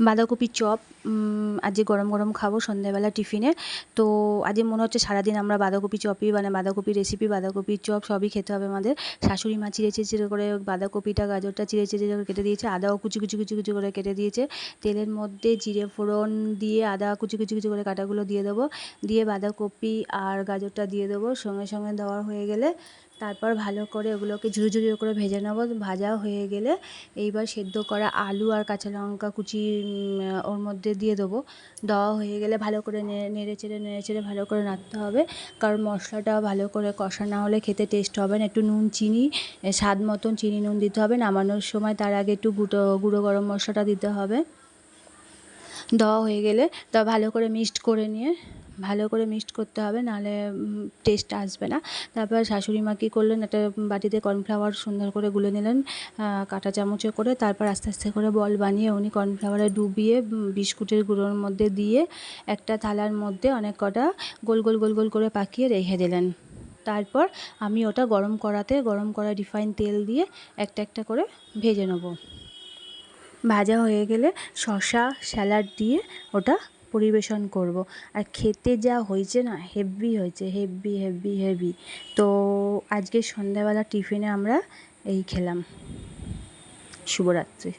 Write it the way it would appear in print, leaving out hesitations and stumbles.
বাঁধাকপির চপ আজকে গরম গরম খাবো সন্ধ্যাবেলা টিফিনে। তো আজকে মনে হচ্ছে সারাদিন আমরা বাঁধাকপি চপই মানে বাঁধাকপির রেসিপি, বাঁধাকপির চপ সবই খেতে হবে আমাদের। শাশুড়ি মা চিড়ে চিড়ে করে বাঁধাকপিটা গাজরটা চিড়ে চিড়ে করে কেটে দিয়েছে, আদাও কুচি কুচি কুচি কুচি করে কেটে দিয়েছে। তেলের মধ্যে জিরে ফোড়ন দিয়ে আদা কুচি কুচি কুচি করে কাটাগুলো দিয়ে দেবো, দিয়ে বাঁধাকপি আর গাজরটা দিয়ে দেবো। সঙ্গে সঙ্গে দেওয়া হয়ে গেলে তারপর ভালো করে ওগুলোকে ঝুড়ো ঝুড়ো করে ভেজে নেবো। ভাজা হয়ে গেলে এইবার সেদ্ধ করা আলু আর কাঁচা লঙ্কা কুচি ওর মধ্যে দিয়ে দেবো। দেওয়া হয়ে গেলে ভালো করে নেড়ে চেড়ে ভালো করে নাড়তে হবে, কারণ মশলাটা ভালো করে কষা না হলে খেতে টেস্ট হবে না। একটু নুন চিনি স্বাদ মতন চিনি নুন দিতে হবে। নামানোর সময় তার আগে একটু গুঁড়ো গরম মশলাটা দিতে হবে। দেওয়া হয়ে গেলে তা ভালো করে মিক্সড করে নিয়ে ভালো করে মিক্সড করতে হবে, নাহলে টেস্ট আসবে না। তারপর শাশুড়ি মা কী করলেন, একটা বাটিতে কর্নফ্লাওয়ার সুন্দর করে গুলে নিলেন কাঁটা চামচে করে। তারপর আস্তে আস্তে করে বল বানিয়ে উনি কর্নফ্লাওয়ারে ডুবিয়ে বিস্কুটের গুঁড়োর মধ্যে দিয়ে একটা থালার মধ্যে অনেক কটা গোল গোল গোল গোল করে পাকিয়ে রেখে দিলেন। তারপর আমি ওটা গরম কড়া রিফাইন তেল দিয়ে একটা একটা করে ভেজে নেব। ভাজা হয়ে গেলে শসা স্যালাড দিয়ে ওটা পরিবেশন করব। আর খেতে যা হয়েছে না, হেভি হয়েছে, হেভি হেভি হেভি। তো আজকে সন্ধ্যাবেলা টিফিনে আমরা এই খেলাম। শুভরাত্রি।